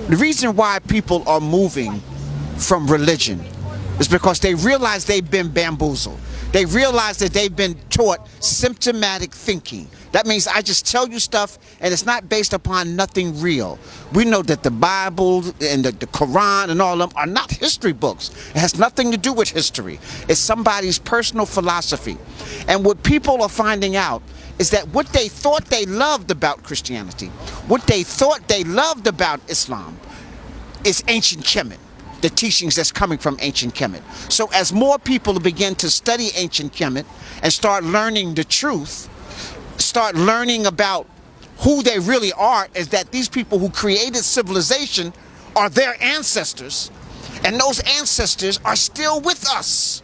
The reason why people are moving from religion is because they realize they've been bamboozled. They realize that they've been taught symptomatic thinking. That means I just tell you stuff and it's not based upon nothing real. We know that the Bible and the Quran and all of them are not history books. It has nothing to do with history. It's somebody's personal philosophy. And what people are finding out is that what they thought they loved about Christianity, what they thought they loved about Islam, is ancient Kemet, the teachings that's coming from ancient Kemet. So as more people begin to study ancient Kemet and start learning the truth, start learning about who they really are, is that these people who created civilization are their ancestors, and those ancestors are still with us.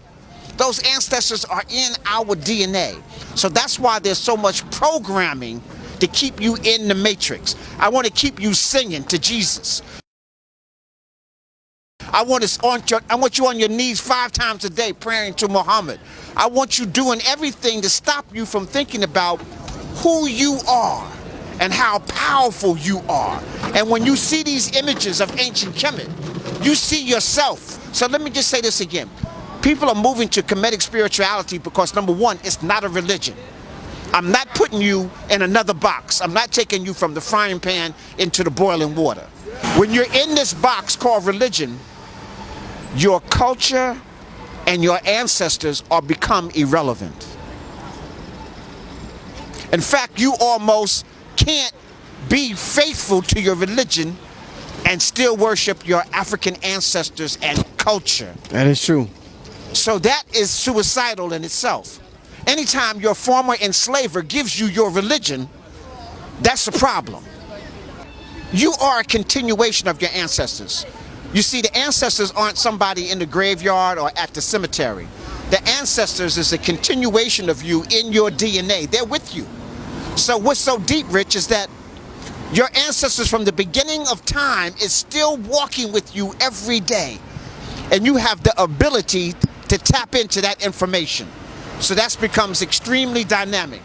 Those ancestors are in our DNA. So that's why there's so much programming to keep you in the matrix. I want to keep you singing to Jesus. I want you on your knees 5 times a day praying to Muhammad. I want you doing everything to stop you from thinking about who you are and how powerful you are. And when you see these images of ancient Kemet, you see yourself. So let me just say this again. People are moving to Kemetic spirituality because, number one, it's not a religion. I'm not putting you in another box. I'm not taking you from the frying pan into the boiling water. When you're in this box called religion, your culture and your ancestors are become irrelevant. In fact, you almost can't be faithful to your religion and still worship your African ancestors and culture. That is true. So that is suicidal in itself. Anytime your former enslaver gives you your religion, that's a problem. You are a continuation of your ancestors. You see, the ancestors aren't somebody in the graveyard or at the cemetery. The ancestors is a continuation of you in your DNA. They're with you. So what's so deep, Rich, is that your ancestors from the beginning of time is still walking with you every day. And you have the ability to tap into that information. So that becomes extremely dynamic.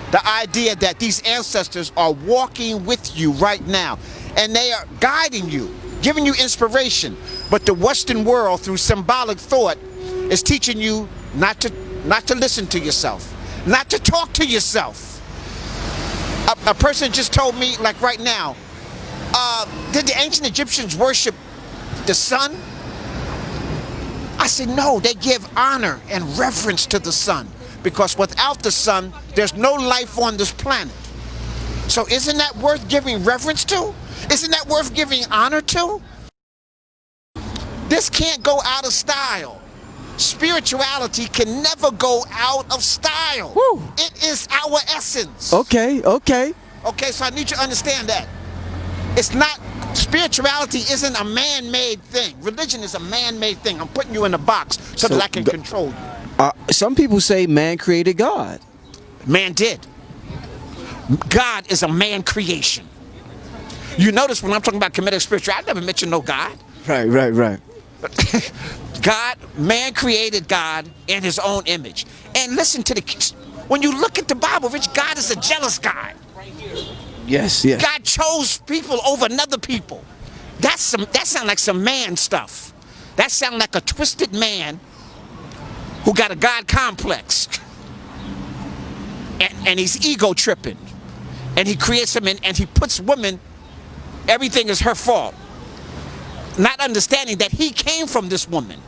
The idea that these ancestors are walking with you right now, and they are guiding you, giving you inspiration. But the Western world, through symbolic thought, is teaching you not to listen to yourself, not to talk to yourself. A person just told me, like right now, did the ancient Egyptians worship the sun? I said, no, they give honor and reverence to the sun, because without the sun, there's no life on this planet. So isn't that worth giving reverence to? Isn't that worth giving honor to? This can't go out of style. Spirituality can never go out of style. Woo. It is our essence. Okay. Okay, so I need you to understand that. It's not, spirituality isn't a man-made thing. Religion is a man-made thing. I'm putting you in a box so that I can control you. Some people say man created God. Man did. God is a man creation. You notice when I'm talking about Kemetic spirituality, I never mentioned no God. Right. God, man created God in his own image. And listen to when you look at the Bible, Rich, God is a jealous God. Yes. God chose people over another people. That sounds like some man stuff. That sounds like a twisted man who got a God complex. And he's ego tripping. And he creates them and he puts women, everything is her fault. Not understanding that he came from this woman.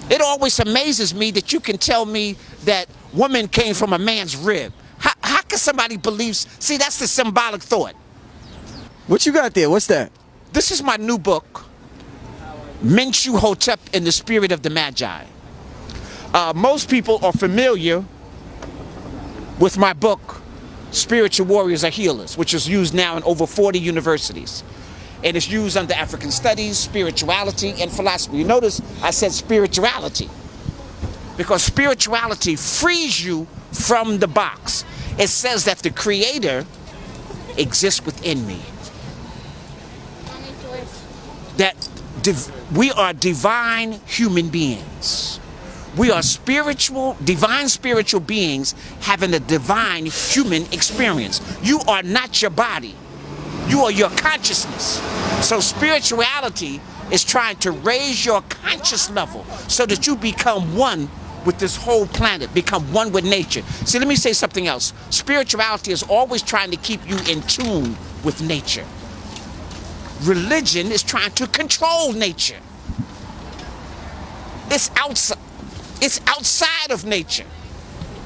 It always amazes me that you can tell me that woman came from a man's rib. How can somebody believe? See, that's the symbolic thought. What you got there? What's that? This is my new book, Menchu Hotep in the Spirit of the Magi. Most people are familiar with my book, Spiritual Warriors Are Healers, which is used now in over 40 universities. And it's used under African studies, spirituality, and philosophy. You notice I said spirituality, because spirituality frees you from the box. It says that the Creator exists within me. That we are divine human beings. We are divine spiritual beings having a divine human experience. You are not your body. You are your consciousness. So spirituality is trying to raise your conscious level so that you become one with this whole planet, become one with nature. See, let me say something else. Spirituality is always trying to keep you in tune with nature. Religion is trying to control nature. It's outside of nature.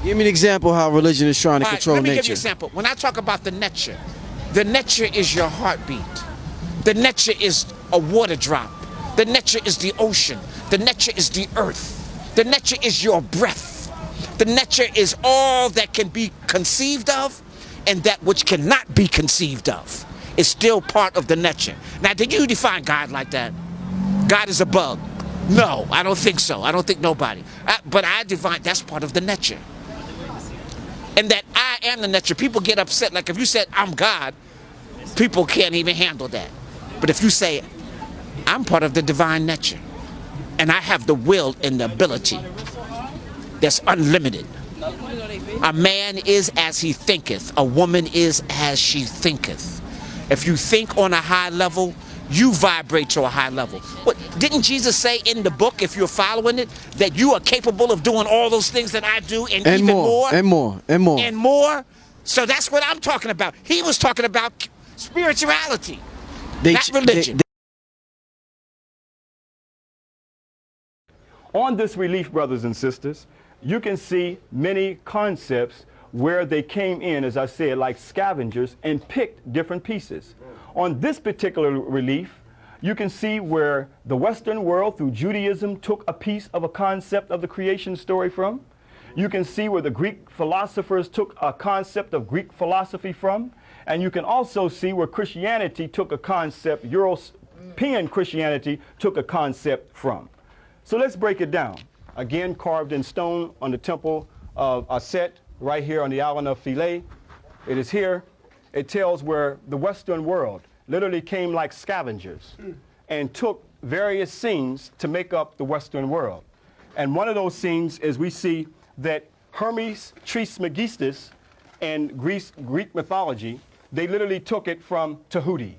Give me an example how religion is trying to control let me nature. give you an example. When I talk about the nature is your heartbeat. The nature is a water drop. The nature is the ocean. The nature is the earth. The nature is your breath. The nature is all that can be conceived of and that which cannot be conceived of. It's still part of the nature. Now, did you define God like that? God is a bug. No, I don't think so. I don't think nobody. But I define that's part of the nature. And that I am the nature. People get upset. Like if you said, I'm God, people can't even handle that. But if you say, I'm part of the divine nature, and I have the will and the ability that's unlimited. A man is as he thinketh. A woman is as she thinketh. If you think on a high level, you vibrate to a high level. What didn't Jesus say in the book, if you're following it, that you are capable of doing all those things that I do and even more? And more, and more. And more? So that's what I'm talking about. He was talking about spirituality, not religion. On this relief, brothers and sisters, you can see many concepts where they came in, as I said, like scavengers and picked different pieces. On this particular relief, you can see where the Western world, through Judaism, took a piece of a concept of the creation story from. You can see where the Greek philosophers took a concept of Greek philosophy from. And you can also see where Christianity took a concept, European Christianity took a concept from. So let's break it down. Again, carved in stone on the temple of Aset, right here on the island of Philae. It is here. It tells where the Western world literally came like scavengers and took various scenes to make up the Western world. And one of those scenes is we see that Hermes Trismegistus in Greek mythology, they literally took it from Tahuti.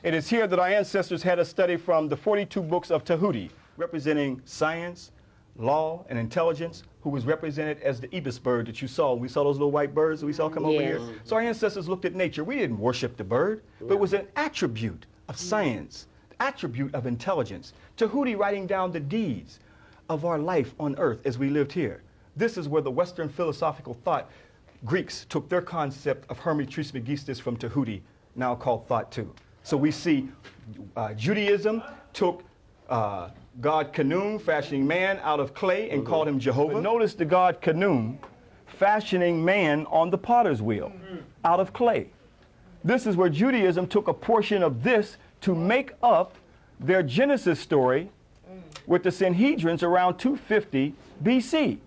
It is here that our ancestors had a study from the 42 books of Tahuti, representing science, law, and intelligence, who was represented as the ibis bird that you saw. We saw those little white birds that we saw come over here. So our ancestors looked at nature. We didn't worship the bird, but it was an attribute of science, attribute of intelligence. Tahuti writing down the deeds of our life on earth as we lived here. This is where the Western philosophical thought, Greeks took their concept of Hermes Trismegistus from Tahuti, now called thought too. So we see Judaism took God Khnum, fashioning man out of clay, and called him Jehovah. But notice the God Khnum fashioning man on the potter's wheel out of clay. This is where Judaism took a portion of this to make up their Genesis story with the Sanhedrins around 250 BC.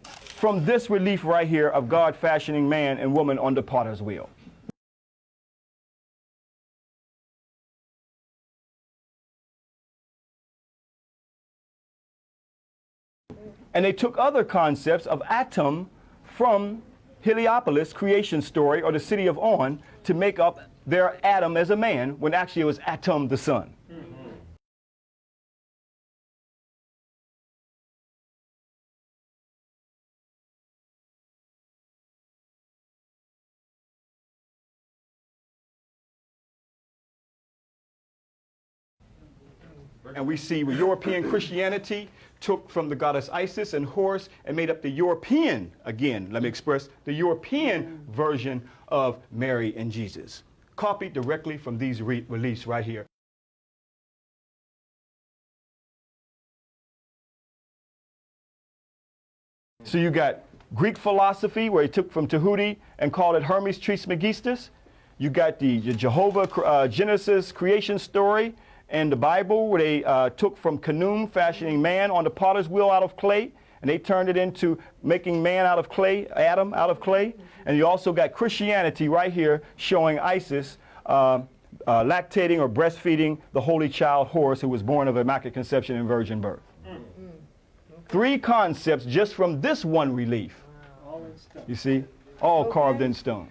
From this relief right here of God fashioning man and woman on the potter's wheel. And they took other concepts of Atum from Heliopolis creation story, or the city of On, to make up their Adam as a man, when actually it was Atum the son. And we see European Christianity took from the goddess Isis and Horus and made up the European, again, let me express, the European version of Mary and Jesus. Copied directly from these reliefs right here. So you got Greek philosophy, where he took from Tahuti and called it Hermes Trismegistus. You got the Jehovah Genesis creation story, and the Bible, where they took from Khnum, fashioning man on the potter's wheel out of clay, and they turned it into making man out of clay, Adam out of clay. And you also got Christianity right here showing Isis lactating or breastfeeding the holy child Horus, who was born of immaculate conception and virgin birth. Three concepts just from this one relief. You see, all carved in stone.